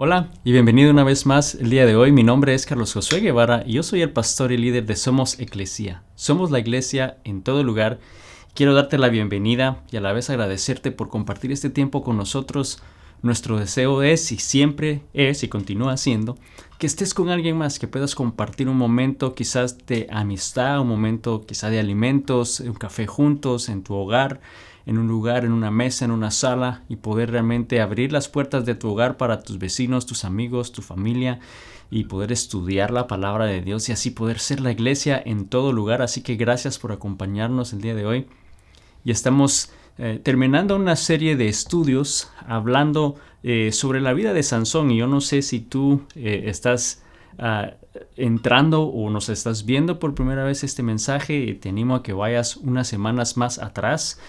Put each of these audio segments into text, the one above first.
Hola y bienvenido una vez más el día de hoy. Mi nombre es Carlos Josué Guevara y yo soy el pastor y líder de Somos Eclesia. Somos la iglesia en todo lugar. Quiero darte la bienvenida y a la vez agradecerte por compartir este tiempo con nosotros. Nuestro deseo es y siempre es y continúa siendo que estés con alguien más, que puedas compartir un momento quizás de amistad, un momento quizás de alimentos, un café juntos en tu hogar, en un lugar, en una mesa, en una sala y poder realmente abrir las puertas de tu hogar para tus vecinos, tus amigos, tu familia y poder estudiar la palabra de Dios y así poder ser la iglesia en todo lugar. Así que gracias por acompañarnos el día de hoy. Y estamos terminando una serie de estudios hablando sobre la vida de Sansón. Y yo no sé si tú estás entrando o nos estás viendo por primera vez este mensaje. Te animo a que vayas unas semanas más atrás.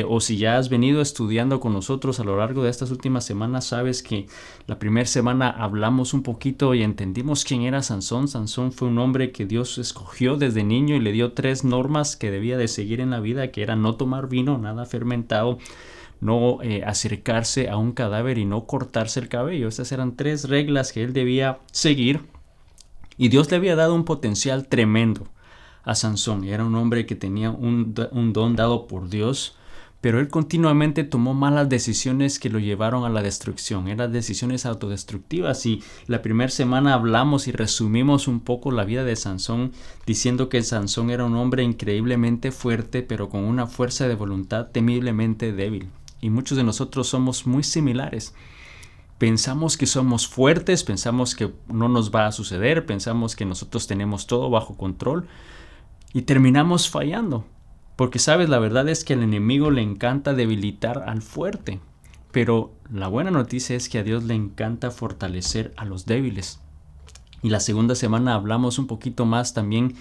O si ya has venido estudiando con nosotros a lo largo de estas últimas semanas, sabes que la primera semana hablamos un poquito y entendimos quién era Sansón. Sansón fue un hombre que Dios escogió desde niño y le dio 3 normas que debía de seguir en la vida, que era no tomar vino, nada fermentado, no acercarse a un cadáver y no cortarse el cabello. Esas eran 3 reglas que él debía seguir y Dios le había dado un potencial tremendo a Sansón. Era un hombre que tenía un don dado por Dios, pero él continuamente tomó malas decisiones que lo llevaron a la destrucción. Eran decisiones autodestructivas y la primera semana hablamos y resumimos un poco la vida de Sansón diciendo que Sansón era un hombre increíblemente fuerte, pero con una fuerza de voluntad temiblemente débil. Y muchos de nosotros somos muy similares. Pensamos que somos fuertes, pensamos que no nos va a suceder, pensamos que nosotros tenemos todo bajo control y terminamos fallando. Porque sabes, la verdad es que al enemigo le encanta debilitar al fuerte. Pero la buena noticia es que a Dios le encanta fortalecer a los débiles. Y la segunda semana hablamos un poquito más también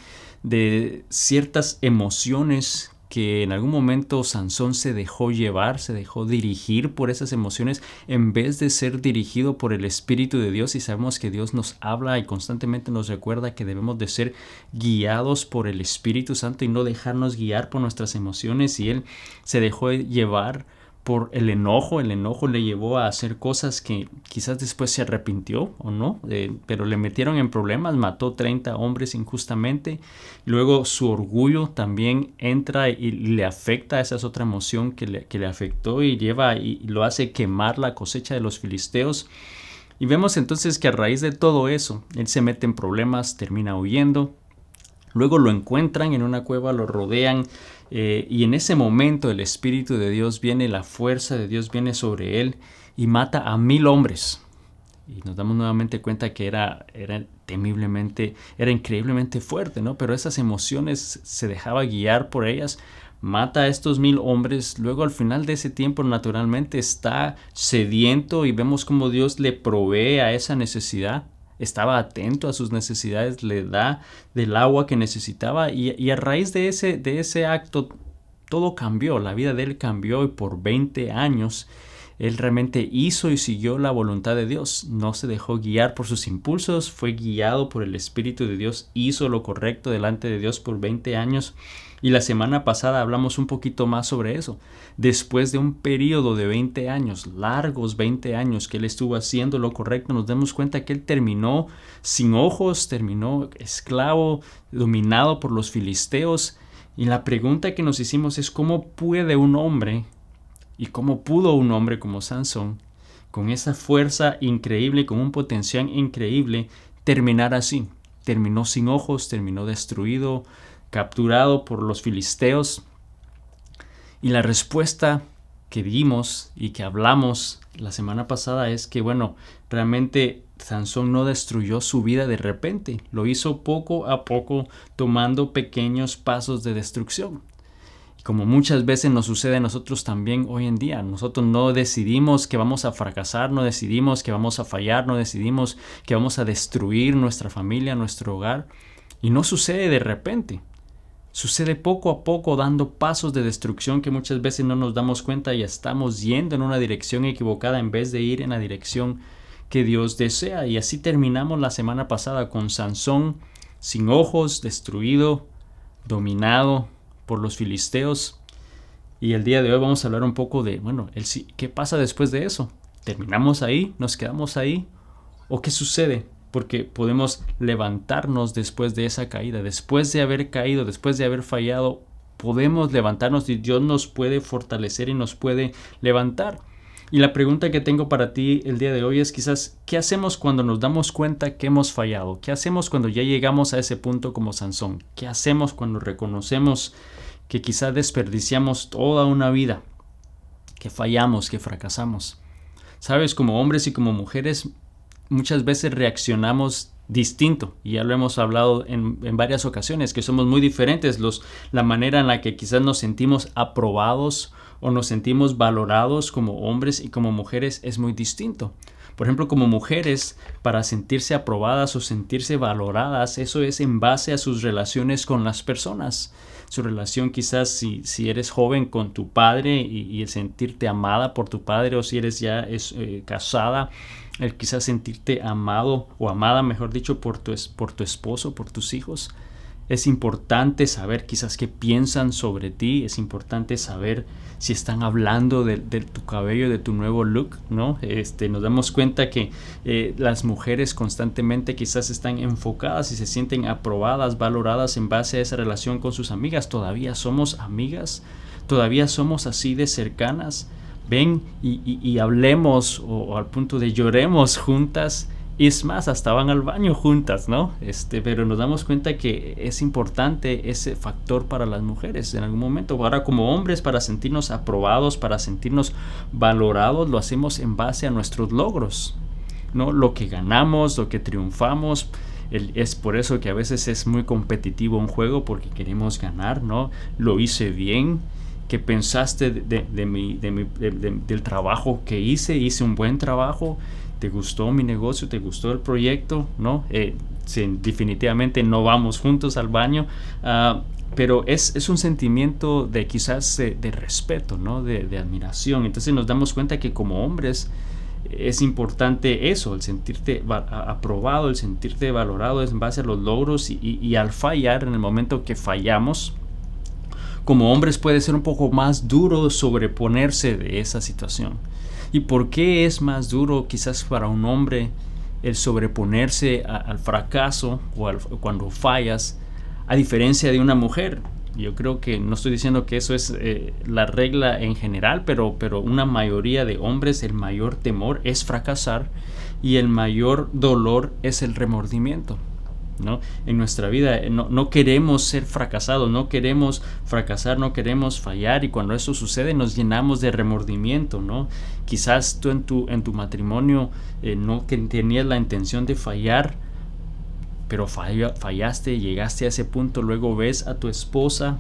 de ciertas emociones que en algún momento Sansón se dejó llevar, se dejó dirigir por esas emociones en vez de ser dirigido por el Espíritu de Dios. Y sabemos que Dios nos habla y constantemente nos recuerda que debemos de ser guiados por el Espíritu Santo y no dejarnos guiar por nuestras emociones. Y él se dejó llevar por el enojo le llevó a hacer cosas que quizás después se arrepintió o no, pero le metieron en problemas, mató 30 hombres injustamente. Luego su orgullo también entra y le afecta. Esa es otra emoción que le afectó y lleva y lo hace quemar la cosecha de los filisteos. Y vemos entonces que a raíz de todo eso, él se mete en problemas, termina huyendo. Luego lo encuentran en una cueva, lo rodean y en ese momento el Espíritu de Dios viene, la fuerza de Dios viene sobre él y mata a 1000 hombres. Y nos damos nuevamente cuenta que era increíblemente fuerte, ¿no? Pero esas emociones se dejaba guiar por ellas. Mata a estos 1000 hombres. Luego al final de ese tiempo naturalmente está sediento y vemos cómo Dios le provee a esa necesidad. Estaba atento a sus necesidades, le da del agua que necesitaba y a raíz de ese acto todo cambió, la vida de él cambió y por 20 años él realmente hizo y siguió la voluntad de Dios. No se dejó guiar por sus impulsos, fue guiado por el Espíritu de Dios, hizo lo correcto delante de Dios por 20 años. Y la semana pasada hablamos un poquito más sobre eso. Después de un periodo de 20 años, largos 20 años que él estuvo haciendo lo correcto, nos damos cuenta que él terminó sin ojos, terminó esclavo, dominado por los filisteos. Y la pregunta que nos hicimos es ¿cómo puede un hombre y cómo pudo un hombre como Sansón, con esa fuerza increíble, con un potencial increíble, terminar así? Terminó sin ojos, terminó destruido, capturado por los filisteos. Y la respuesta que dimos y que hablamos la semana pasada es que, bueno, realmente Sansón no destruyó su vida de repente, lo hizo poco a poco, tomando pequeños pasos de destrucción. Como muchas veces nos sucede a nosotros también hoy en día, nosotros no decidimos que vamos a fracasar, no decidimos que vamos a fallar, no decidimos que vamos a destruir nuestra familia, nuestro hogar, y no sucede de repente. Sucede poco a poco dando pasos de destrucción que muchas veces no nos damos cuenta y estamos yendo en una dirección equivocada en vez de ir en la dirección que Dios desea. Y así terminamos la semana pasada con Sansón sin ojos, destruido, dominado por los filisteos. Y el día de hoy vamos a hablar un poco de, bueno, ¿qué pasa después de eso? ¿Terminamos ahí? ¿Nos quedamos ahí? ¿O qué sucede? Porque podemos levantarnos después de esa caída, después de haber caído, después de haber fallado, podemos levantarnos y Dios nos puede fortalecer y nos puede levantar. Y la pregunta que tengo para ti el día de hoy es quizás, ¿qué hacemos cuando nos damos cuenta que hemos fallado? ¿Qué hacemos cuando ya llegamos a ese punto como Sansón? ¿Qué hacemos cuando reconocemos que quizás desperdiciamos toda una vida, que fallamos, que fracasamos? Sabes, como hombres y como mujeres, muchas veces reaccionamos distinto, y ya lo hemos hablado en varias ocasiones, que somos muy diferentes. La manera en la que quizás nos sentimos aprobados o nos sentimos valorados como hombres y como mujeres es muy distinto. Por ejemplo, como mujeres, para sentirse aprobadas o sentirse valoradas, eso es en base a sus relaciones con las personas. Su relación quizás si eres joven con tu padre y el sentirte amada por tu padre, o si eres ya casada, el quizás sentirte amado o amada, mejor dicho, por tu esposo, por tus hijos. Es importante saber quizás qué piensan sobre ti, es importante saber si están hablando de tu cabello, de tu nuevo look, ¿no? Nos damos cuenta que las mujeres constantemente quizás están enfocadas y se sienten aprobadas, valoradas en base a esa relación con sus amigas. ¿Todavía somos amigas? ¿Todavía somos así de cercanas? Ven y hablemos o al punto de lloremos juntas. Y es más, hasta van al baño juntas, ¿no? Pero nos damos cuenta que es importante ese factor para las mujeres en algún momento. Ahora, como hombres, para sentirnos aprobados, para sentirnos valorados, lo hacemos en base a nuestros logros, ¿no? Lo que ganamos, lo que triunfamos. Es por eso que a veces es muy competitivo un juego, porque queremos ganar, ¿no? Lo hice bien. ¿Qué pensaste del trabajo que hice un buen trabajo? ¿Te gustó mi negocio? ¿Te gustó el proyecto? ¿No? Definitivamente no vamos juntos al baño, pero es un sentimiento de quizás de respeto, ¿no? De admiración. Entonces nos damos cuenta que como hombres es importante eso, el sentirte aprobado, el sentirte valorado es en base a los logros, y al fallar, en el momento que fallamos, como hombres puede ser un poco más duro sobreponerse de esa situación. ¿Y por qué es más duro quizás para un hombre el sobreponerse al fracaso o cuando fallas, a diferencia de una mujer? Yo creo que no estoy diciendo que eso es la regla en general, pero una mayoría de hombres, el mayor temor es fracasar y el mayor dolor es el remordimiento, ¿no? En nuestra vida no queremos ser fracasados, no queremos fracasar, no queremos fallar, y cuando eso sucede nos llenamos de remordimiento, ¿no? Quizás tú en tu matrimonio no tenías la intención de fallar, pero fallaste, llegaste a ese punto, luego ves a tu esposa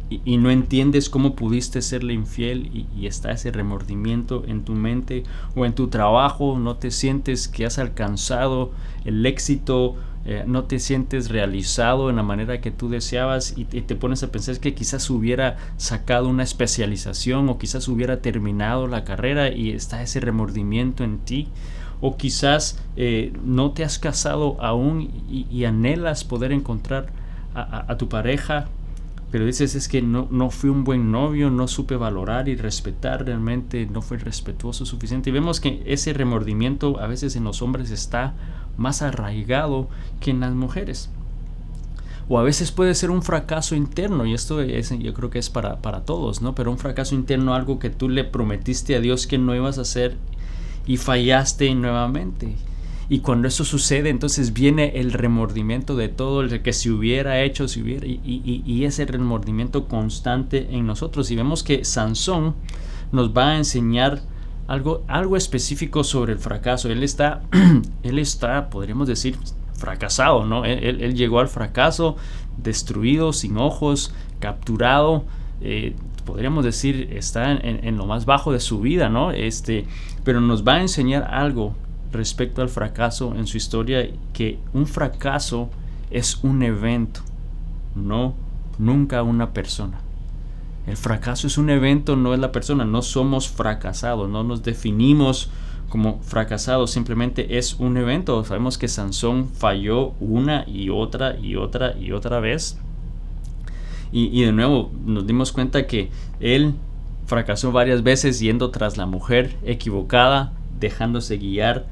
y no entiendes cómo pudiste serle infiel, y está ese remordimiento en tu mente. O en tu trabajo no te sientes que has alcanzado el éxito, no te sientes realizado en la manera que tú deseabas, y te pones a pensar que quizás hubiera sacado una especialización o quizás hubiera terminado la carrera, y está ese remordimiento en ti. O quizás no te has casado aún y anhelas poder encontrar a tu pareja, pero dices, es que no fui un buen novio, no supe valorar y respetar realmente, no fui respetuoso suficiente. Y vemos que ese remordimiento a veces en los hombres está más arraigado que en las mujeres. O a veces puede ser un fracaso interno, y esto yo creo que es para todos, ¿no? Pero un fracaso interno, algo que tú le prometiste a Dios que no ibas a hacer y fallaste nuevamente. Y cuando eso sucede, entonces viene el remordimiento de todo, el que si hubiera hecho, y ese remordimiento constante en nosotros. Y vemos que Sansón nos va a enseñar algo específico sobre el fracaso. Él está, podríamos decir, fracasado, ¿no? Él llegó al fracaso, destruido, sin ojos, capturado. Podríamos decir, está en lo más bajo de su vida, ¿no? Pero nos va a enseñar algo respecto al fracaso en su historia, que un fracaso es un evento, nunca una persona. El fracaso es un evento, no es la persona. No somos fracasados, no nos definimos como fracasados, simplemente es un evento. Sabemos que Sansón falló una y otra vez, y de nuevo nos dimos cuenta que él fracasó varias veces yendo tras la mujer equivocada, dejándose guiar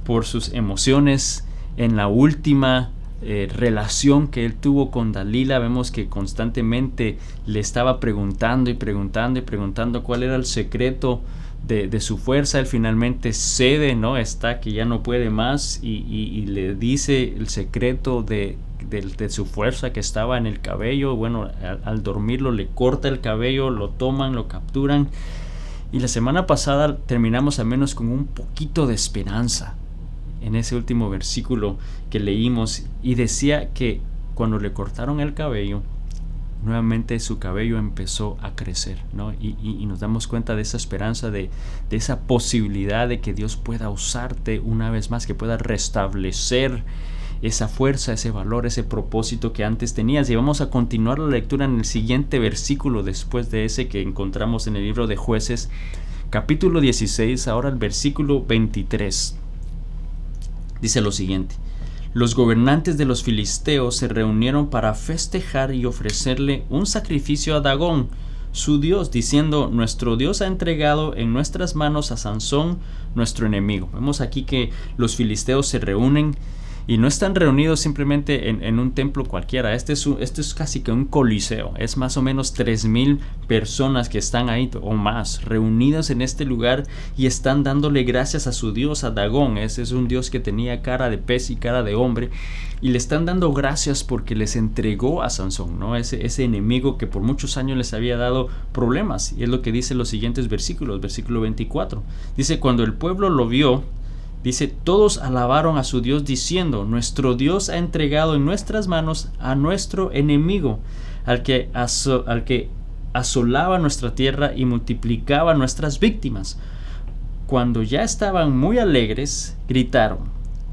por sus emociones. En la última relación que él tuvo con Dalila, vemos que constantemente le estaba preguntando y preguntando y preguntando cuál era el secreto de su fuerza. Él finalmente cede, ¿no? Está que ya no puede más y le dice el secreto de su fuerza, que estaba en el cabello. Bueno, al dormirlo le corta el cabello, lo toman, lo capturan. Y la semana pasada terminamos al menos con un poquito de esperanza en ese último versículo que leímos, y decía que cuando le cortaron el cabello, nuevamente su cabello empezó a crecer, ¿no? Y nos damos cuenta de esa esperanza, de esa posibilidad de que Dios pueda usarte una vez más, que pueda restablecer esa fuerza, ese valor, ese propósito que antes tenías. Y vamos a continuar la lectura en el siguiente versículo, después de ese que encontramos en el libro de Jueces, capítulo 16, ahora el versículo 23. Dice lo siguiente: los gobernantes de los filisteos se reunieron para festejar y ofrecerle un sacrificio a Dagón, su dios, diciendo: nuestro Dios ha entregado en nuestras manos a Sansón, nuestro enemigo. Vemos aquí que los filisteos se reúnen, y no están reunidos simplemente en un templo cualquiera. Este es casi que un coliseo. Es más o menos 3,000 personas que están ahí o más reunidas en este lugar, y están dándole gracias a su dios, a Dagón. Ese es un dios que tenía cara de pez y cara de hombre, y le están dando gracias porque les entregó a Sansón, ¿no? Ese enemigo que por muchos años les había dado problemas. Y es lo que dice los siguientes versículos. Versículo 24 dice: cuando el pueblo lo vio, dice, todos alabaron a su Dios diciendo: nuestro Dios ha entregado en nuestras manos a nuestro enemigo, al que asolaba nuestra tierra y multiplicaba nuestras víctimas. Cuando ya estaban muy alegres, gritaron: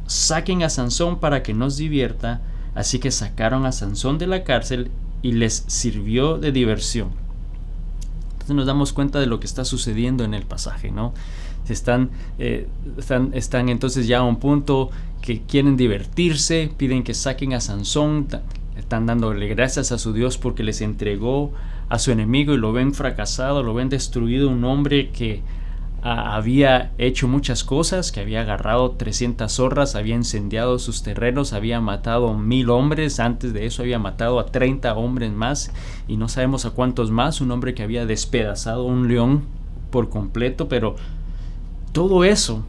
saquen a Sansón para que nos divierta. Así que sacaron a Sansón de la cárcel y les sirvió de diversión. Entonces nos damos cuenta de lo que está sucediendo en el pasaje, ¿no? Están entonces ya a un punto que quieren divertirse, piden que saquen a Sansón, están dándole gracias a su Dios porque les entregó a su enemigo, y lo ven fracasado, lo ven destruido, un hombre que había hecho muchas cosas, que había agarrado 300 zorras, había incendiado sus terrenos, había matado 1,000 hombres, antes de eso había matado a 30 hombres más, y no sabemos a cuántos más, un hombre que había despedazado un león por completo. Pero todo eso,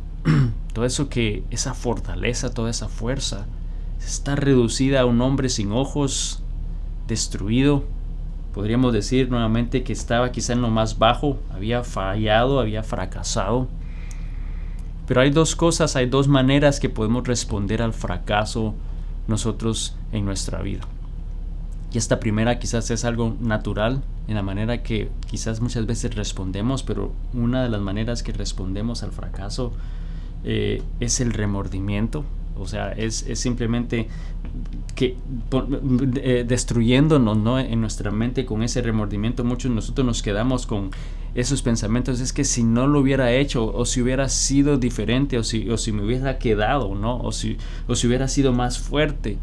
que esa fortaleza, toda esa fuerza, está reducida a un hombre sin ojos, destruido. Podríamos decir nuevamente que estaba quizá en lo más bajo, había fallado, había fracasado. Pero hay dos cosas, hay dos maneras que podemos responder al fracaso nosotros en nuestra vida. Y esta primera quizás es algo natural en la manera que quizás muchas veces respondemos, pero una de las maneras que respondemos al fracaso es el remordimiento. O sea, es simplemente destruyéndonos, ¿no? En nuestra mente con ese remordimiento. Muchos de nosotros nos quedamos con esos pensamientos: es que si no lo hubiera hecho, o si hubiera sido diferente, o si me hubiera quedado, ¿no? O si hubiera sido más fuerte,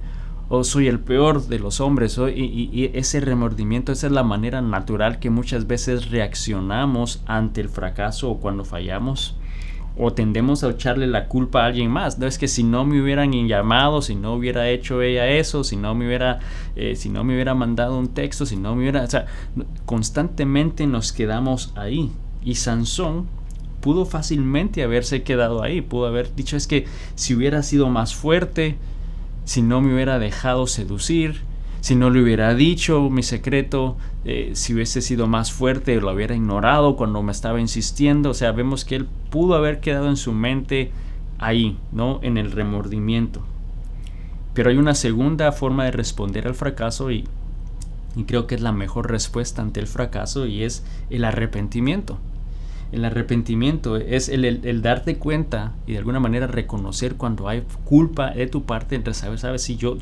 o soy el peor de los hombres. Y ese remordimiento, esa es la manera natural que muchas veces reaccionamos ante el fracaso o cuando fallamos. O tendemos a echarle la culpa a alguien más. No, es que si no me hubieran llamado, si no hubiera hecho ella eso, si no me hubiera mandado un texto, o sea, constantemente nos quedamos ahí. Y Sansón pudo fácilmente haberse quedado ahí, pudo haber dicho: es que si hubiera sido más fuerte, si no me hubiera dejado seducir, si no le hubiera dicho mi secreto, si hubiese sido más fuerte, lo hubiera ignorado cuando me estaba insistiendo. O sea, vemos que él pudo haber quedado en su mente ahí, ¿no? En el remordimiento. Pero hay una segunda forma de responder al fracaso, y creo que es la mejor respuesta ante el fracaso, y es el arrepentimiento. El arrepentimiento es el darte cuenta y de alguna manera reconocer cuando hay culpa de tu parte, entre sabes si yo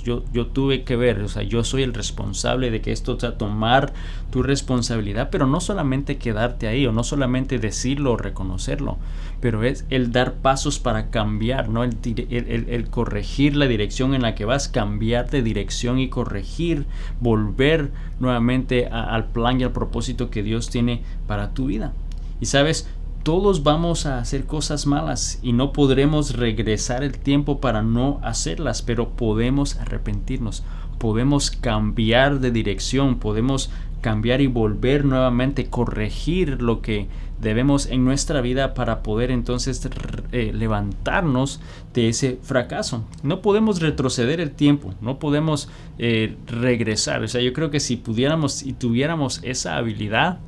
tuve que ver, o sea, yo soy el responsable de que esto, o sea, tomar tu responsabilidad, pero no solamente quedarte ahí, o no solamente decirlo o reconocerlo, pero es el dar pasos para cambiar, ¿no? El corregir la dirección en la que vas, cambiar de dirección y corregir, volver nuevamente al plan y al propósito que Dios tiene para tu vida. Y sabes, todos vamos a hacer cosas malas y no podremos regresar el tiempo para no hacerlas, pero podemos arrepentirnos, podemos cambiar de dirección, podemos cambiar y volver nuevamente, corregir lo que debemos en nuestra vida para poder entonces levantarnos de ese fracaso. No podemos retroceder el tiempo, no podemos regresar. O sea, yo creo que si pudiéramos y tuviéramos esa habilidad,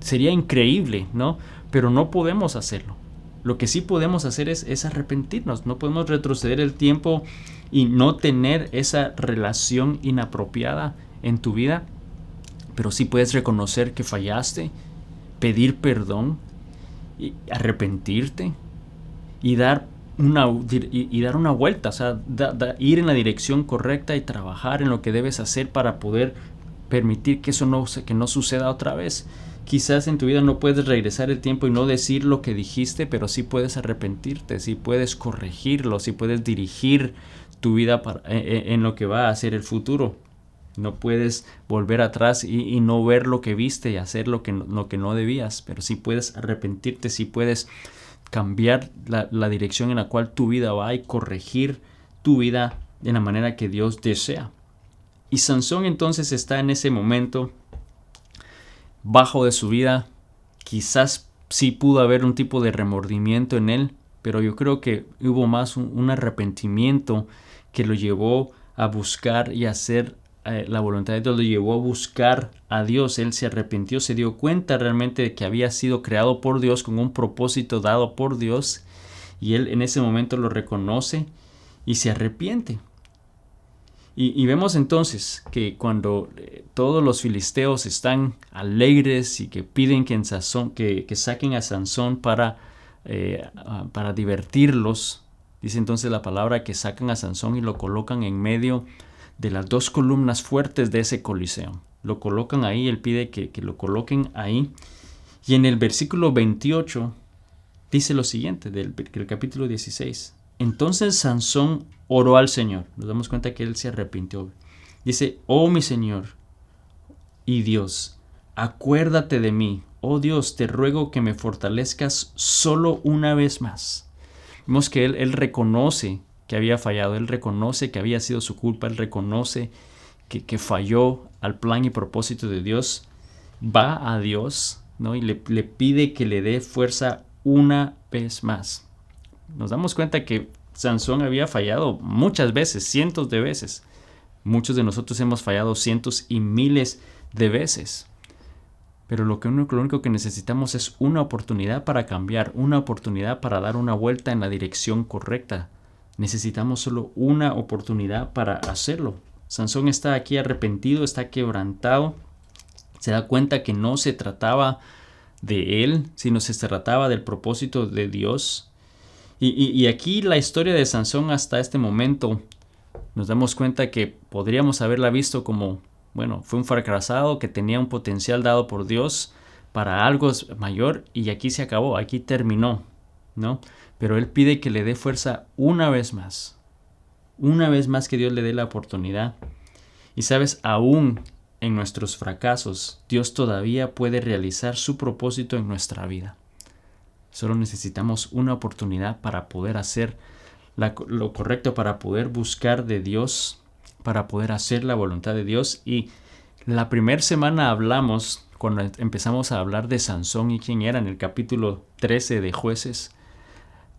sería increíble, ¿no? Pero no podemos hacerlo. Lo que sí podemos hacer es arrepentirnos. No podemos retroceder el tiempo y no tener esa relación inapropiada en tu vida. Pero sí puedes reconocer que fallaste, pedir perdón, y arrepentirte y dar una vuelta. O sea, ir en la dirección correcta y trabajar en lo que debes hacer para poder permitir que eso que no suceda otra vez. Quizás en tu vida no puedes regresar el tiempo y no decir lo que dijiste, pero sí puedes arrepentirte, sí puedes corregirlo, sí puedes dirigir tu vida en lo que va a ser el futuro. No puedes volver atrás y no ver lo que viste y hacer lo que no debías, pero sí puedes arrepentirte, sí puedes cambiar la dirección en la cual tu vida va y corregir tu vida de la manera que Dios desea. Y Sansón entonces está en ese momento bajo de su vida. Quizás sí pudo haber un tipo de remordimiento en él, pero yo creo que hubo más un arrepentimiento que lo llevó a buscar y hacer la voluntad de Dios, lo llevó a buscar a Dios. Él se arrepintió, se dio cuenta realmente de que había sido creado por Dios con un propósito dado por Dios, y él en ese momento lo reconoce y se arrepiente. Y vemos entonces que cuando todos los filisteos están alegres y que piden que saquen a Sansón para divertirlos, dice entonces la palabra que sacan a Sansón y lo colocan en medio de las dos columnas fuertes de ese coliseo. Lo colocan ahí, él pide que lo coloquen ahí. Y en el versículo 28 dice lo siguiente del capítulo 16. Entonces Sansón oró al Señor. Nos damos cuenta que él se arrepintió. Dice: oh mi Señor y Dios, acuérdate de mí. Oh Dios, te ruego que me fortalezcas solo una vez más. Vemos que él reconoce que había fallado, él reconoce que había sido su culpa, él reconoce que falló al plan y propósito de Dios. Va a Dios, ¿no? Y le pide que le dé fuerza una vez más. Nos damos cuenta que Sansón había fallado muchas veces, cientos de veces. Muchos de nosotros hemos fallado cientos y miles de veces. Pero lo único que necesitamos es una oportunidad para cambiar, una oportunidad para dar una vuelta en la dirección correcta. Necesitamos solo una oportunidad para hacerlo. Sansón está aquí arrepentido, está quebrantado. Se da cuenta que no se trataba de él, sino se trataba del propósito de Dios. Y aquí la historia de Sansón hasta este momento nos damos cuenta que podríamos haberla visto como, bueno, fue un fracasado que tenía un potencial dado por Dios para algo mayor, y aquí se acabó, aquí terminó, ¿no? Pero él pide que le dé fuerza una vez más que Dios le dé la oportunidad. Y sabes, aún en nuestros fracasos, Dios todavía puede realizar su propósito en nuestra vida. Solo necesitamos una oportunidad para poder hacer lo correcto, para poder buscar de Dios, para poder hacer la voluntad de Dios. Y la primera semana hablamos, cuando empezamos a hablar de Sansón y quién era, en el capítulo 13 de Jueces,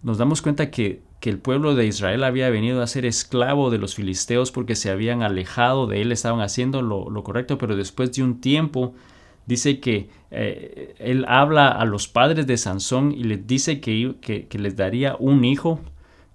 nos damos cuenta que el pueblo de Israel había venido a ser esclavo de los filisteos porque se habían alejado de él, estaban haciendo lo correcto, pero después de un tiempo dice que él habla a los padres de Sansón y les dice que les daría un hijo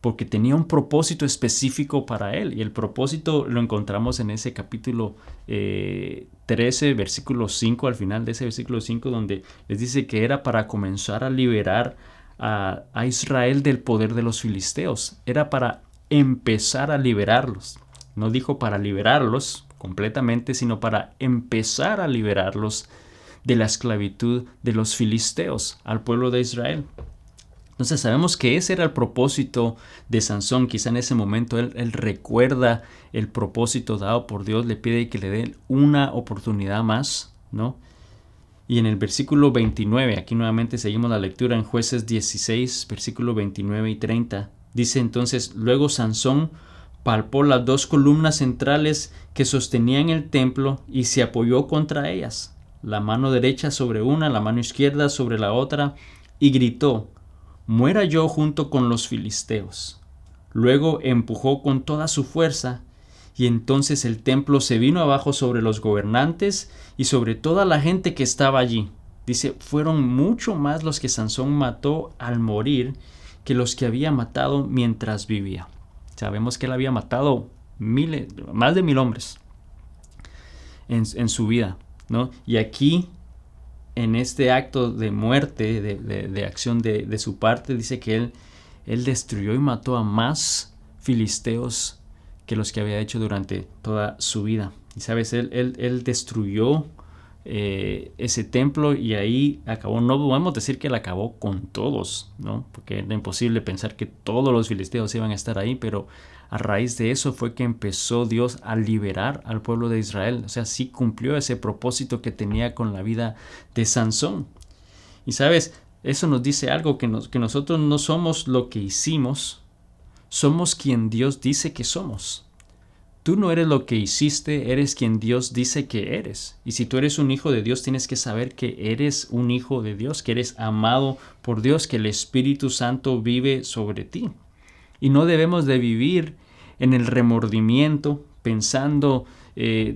porque tenía un propósito específico para él. Y el propósito lo encontramos en ese capítulo 13, versículo 5, al final de ese versículo 5, donde les dice que era para comenzar a liberar a Israel del poder de los filisteos. Era para empezar a liberarlos. No dijo para liberarlos completamente, sino para empezar a liberarlos de la esclavitud de los filisteos al pueblo de Israel. Entonces sabemos que ese era el propósito de Sansón. Quizá en ese momento él recuerda el propósito dado por Dios, le pide que le dé una oportunidad más, ¿no? Y en el versículo 29, aquí nuevamente seguimos la lectura en Jueces 16, versículo 29 y 30. Dice entonces: luego Sansón palpó las dos columnas centrales que sostenían el templo y se apoyó contra ellas, la mano derecha sobre una, la mano izquierda sobre la otra, y gritó: muera yo junto con los filisteos. Luego empujó con toda su fuerza, y entonces el templo se vino abajo sobre los gobernantes y sobre toda la gente que estaba allí. Dice, fueron mucho más los que Sansón mató al morir que los que había matado mientras vivía. Sabemos que él había matado más de 1000 hombres en su vida, ¿no? Y aquí, en este acto de muerte, de acción de su parte, dice que él destruyó y mató a más filisteos que los que había hecho durante toda su vida. Y sabes, él destruyó ese templo y ahí acabó. No podemos decir que él acabó con todos, ¿no? Porque era imposible pensar que todos los filisteos iban a estar ahí, pero a raíz de eso fue que empezó Dios a liberar al pueblo de Israel. O sea, sí cumplió ese propósito que tenía con la vida de Sansón. Y sabes, eso nos dice algo, que nosotros no somos lo que hicimos, somos quien Dios dice que somos. Tú no eres lo que hiciste, eres quien Dios dice que eres. Y si tú eres un hijo de Dios, tienes que saber que eres un hijo de Dios, que eres amado por Dios, que el Espíritu Santo vive sobre ti. Y no debemos de vivir en el remordimiento, pensando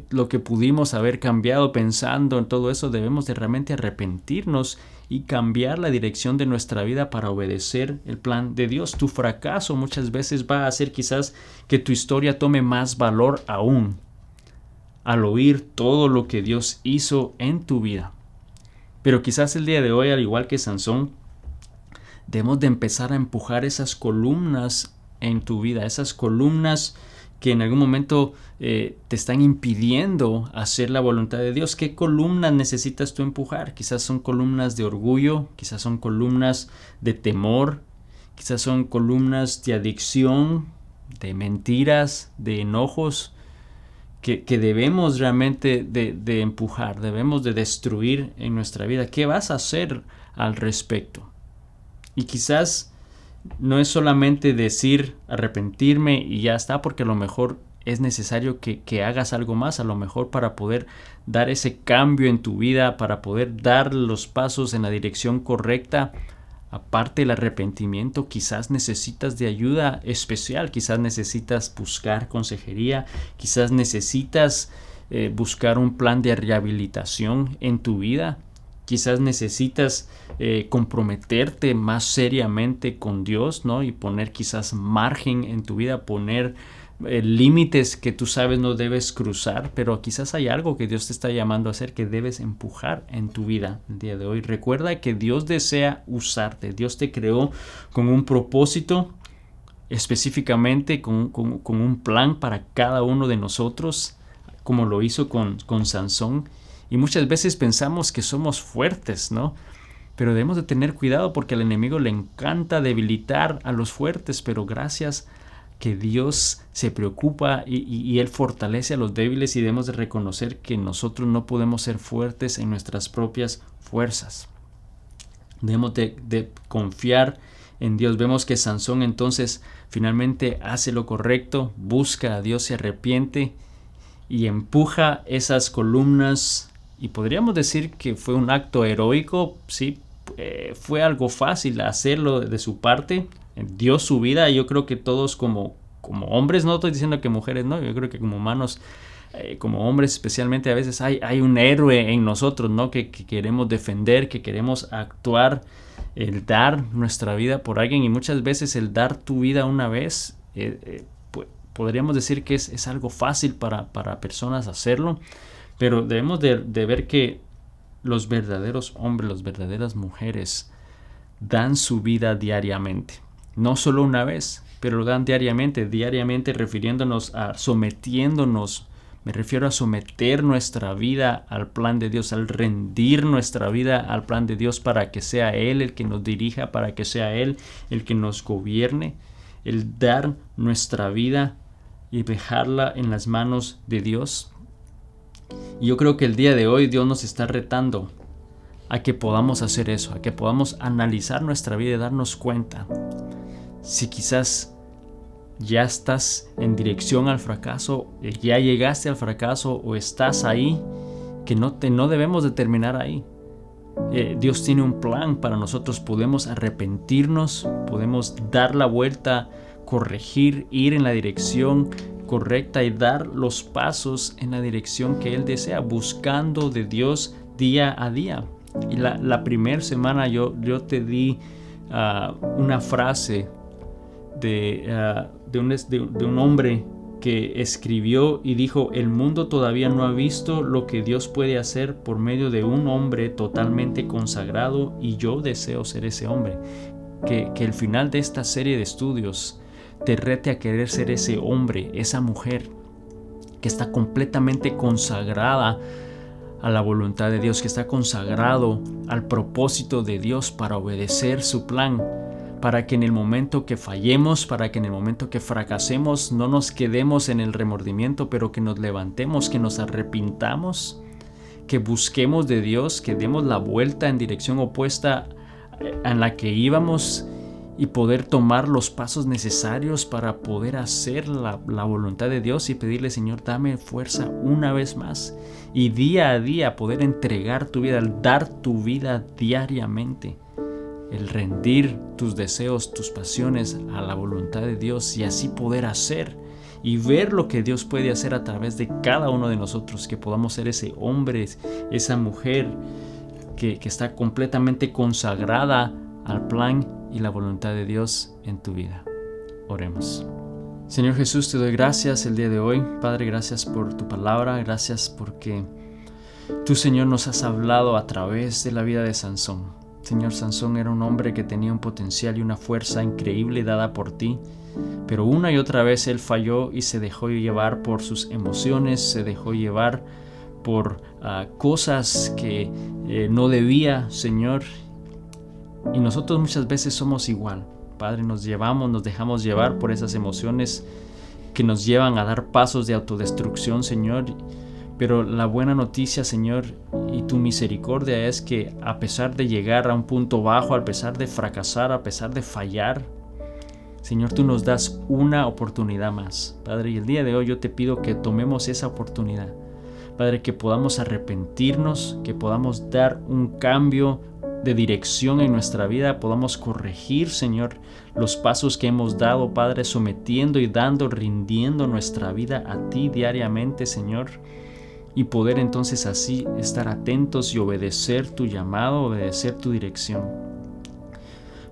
lo que pudimos haber cambiado, pensando en todo eso. Debemos de realmente arrepentirnos y cambiar la dirección de nuestra vida para obedecer el plan de Dios. Tu fracaso muchas veces va a hacer quizás que tu historia tome más valor aún al oír todo lo que Dios hizo en tu vida. Pero quizás el día de hoy, al igual que Sansón, debemos de empezar a empujar esas columnas en tu vida, esas columnas que en algún momento te están impidiendo hacer la voluntad de Dios. ¿Qué columnas necesitas tú empujar? Quizás son columnas de orgullo, quizás son columnas de temor, quizás son columnas de adicción, de mentiras, de enojos, que debemos realmente de empujar, debemos de destruir en nuestra vida. ¿Qué vas a hacer al respecto? Y quizás no es solamente decir arrepentirme y ya está, porque a lo mejor es necesario que hagas algo más, a lo mejor para poder dar ese cambio en tu vida, para poder dar los pasos en la dirección correcta. Aparte del arrepentimiento, quizás necesitas de ayuda especial, quizás necesitas buscar consejería, quizás necesitas buscar un plan de rehabilitación en tu vida. Quizás necesitas comprometerte más seriamente con Dios, ¿no? Y poner quizás margen en tu vida, poner límites que tú sabes no debes cruzar, pero quizás hay algo que Dios te está llamando a hacer que debes empujar en tu vida el día de hoy. Recuerda que Dios desea usarte. Dios te creó con un propósito, específicamente con un plan para cada uno de nosotros, como lo hizo con Sansón. Y muchas veces pensamos que somos fuertes, ¿no? Pero debemos de tener cuidado porque al enemigo le encanta debilitar a los fuertes, pero gracias que Dios se preocupa y Él fortalece a los débiles, y debemos de reconocer que nosotros no podemos ser fuertes en nuestras propias fuerzas. Debemos de confiar en Dios. Vemos que Sansón entonces finalmente hace lo correcto, busca a Dios, se arrepiente y empuja esas columnas. Y podríamos decir que fue un acto heroico, sí, fue algo fácil hacerlo de su parte, dio su vida. Yo creo que todos como hombres, no estoy diciendo que mujeres no, yo creo que como humanos, como hombres especialmente, a veces hay un héroe en nosotros, ¿no? Que queremos defender, que queremos actuar, el dar nuestra vida por alguien. Y muchas veces el dar tu vida una vez, podríamos decir que es algo fácil para personas hacerlo. Pero debemos de ver que los verdaderos hombres, las verdaderas mujeres dan su vida diariamente. No solo una vez, pero lo dan diariamente refiriéndonos a sometiéndonos. Me refiero a someter nuestra vida al plan de Dios, al rendir nuestra vida al plan de Dios para que sea Él el que nos dirija, para que sea Él el que nos gobierne, el dar nuestra vida y dejarla en las manos de Dios. Y yo creo que el día de hoy Dios nos está retando a que podamos hacer eso, a que podamos analizar nuestra vida y darnos cuenta si quizás ya estás en dirección al fracaso, ya llegaste al fracaso o estás ahí, que no debemos de terminar ahí. Dios tiene un plan para nosotros, podemos arrepentirnos, podemos dar la vuelta, corregir, ir en la dirección correcta y dar los pasos en la dirección que Él desea, buscando de Dios día a día. Y la primera semana yo te di una frase de un hombre que escribió y dijo: el mundo todavía no ha visto lo que Dios puede hacer por medio de un hombre totalmente consagrado, y yo deseo ser ese hombre. Que el final de esta serie de estudios te rete a querer ser ese hombre, esa mujer que está completamente consagrada a la voluntad de Dios, que está consagrado al propósito de Dios para obedecer su plan, para que en el momento que fallemos, para que en el momento que fracasemos, no nos quedemos en el remordimiento, pero que nos levantemos, que nos arrepintamos, que busquemos de Dios, que demos la vuelta en dirección opuesta en la que íbamos y poder tomar los pasos necesarios para poder hacer la voluntad de Dios y pedirle: Señor, dame fuerza una vez más, y día a día poder entregar tu vida, dar tu vida diariamente, el rendir tus deseos, tus pasiones a la voluntad de Dios, y así poder hacer y ver lo que Dios puede hacer a través de cada uno de nosotros, que podamos ser ese hombre, esa mujer que está completamente consagrada al plan y la voluntad de Dios en tu vida. Oremos. Señor Jesús, te doy gracias el día de hoy. Padre, gracias por tu palabra, gracias porque tú, Señor, nos has hablado a través de la vida de Sansón. Señor, Sansón era un hombre que tenía un potencial y una fuerza increíble dada por ti, pero una y otra vez él falló y se dejó llevar por sus emociones, se dejó llevar por cosas que no debía, Señor. Y nosotros muchas veces somos igual, Padre, nos dejamos llevar por esas emociones que nos llevan a dar pasos de autodestrucción, Señor. Pero la buena noticia, Señor, y tu misericordia es que a pesar de llegar a un punto bajo, a pesar de fracasar, a pesar de fallar, Señor, tú nos das una oportunidad más, Padre. Y el día de hoy yo te pido que tomemos esa oportunidad, Padre, que podamos arrepentirnos, que podamos dar un cambio de dirección en nuestra vida, podamos corregir, Señor, los pasos que hemos dado, Padre, sometiendo y rindiendo nuestra vida a ti diariamente, Señor, y poder entonces así estar atentos y obedecer tu llamado, obedecer tu dirección.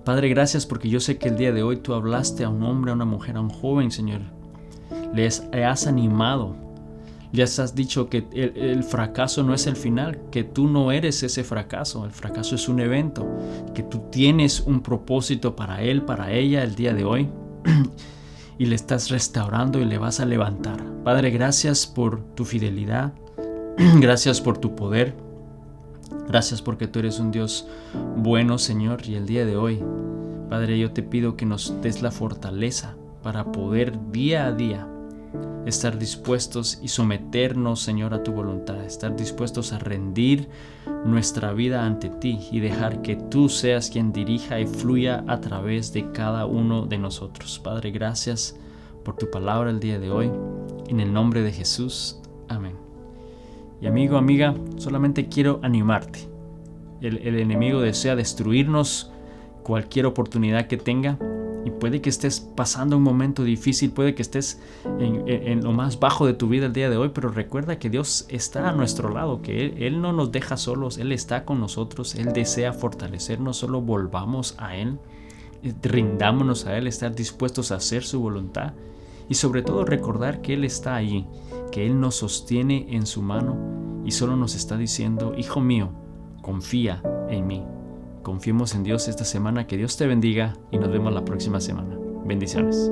Padre, gracias porque yo sé que el día de hoy tú hablaste a un hombre, a una mujer, a un joven, Señor. Le has animado. Les has dicho que el fracaso no es el final, que tú no eres ese fracaso. El fracaso es un evento, que tú tienes un propósito para él, para ella el día de hoy, y le estás restaurando y le vas a levantar. Padre, gracias por tu fidelidad, gracias por tu poder, gracias porque tú eres un Dios bueno, Señor. Y el día de hoy, Padre, yo te pido que nos des la fortaleza para poder día a día estar dispuestos y someternos, Señor, a tu voluntad, estar dispuestos a rendir nuestra vida ante ti y dejar que tú seas quien dirija y fluya a través de cada uno de nosotros. Padre, gracias por tu palabra el día de hoy, en el nombre de Jesús, amén. Y amigo, amiga, solamente quiero animarte. El enemigo desea destruirnos cualquier oportunidad que tenga. Y puede que estés pasando un momento difícil, puede que estés en lo más bajo de tu vida el día de hoy, pero recuerda que Dios está a nuestro lado, que Él no nos deja solos, Él está con nosotros, Él desea fortalecernos. Solo volvamos a Él, rindámonos a Él, estar dispuestos a hacer su voluntad y sobre todo recordar que Él está allí, que Él nos sostiene en su mano y solo nos está diciendo: hijo mío, confía en mí. Confiemos en Dios esta semana. Que Dios te bendiga y nos vemos la próxima semana. Bendiciones.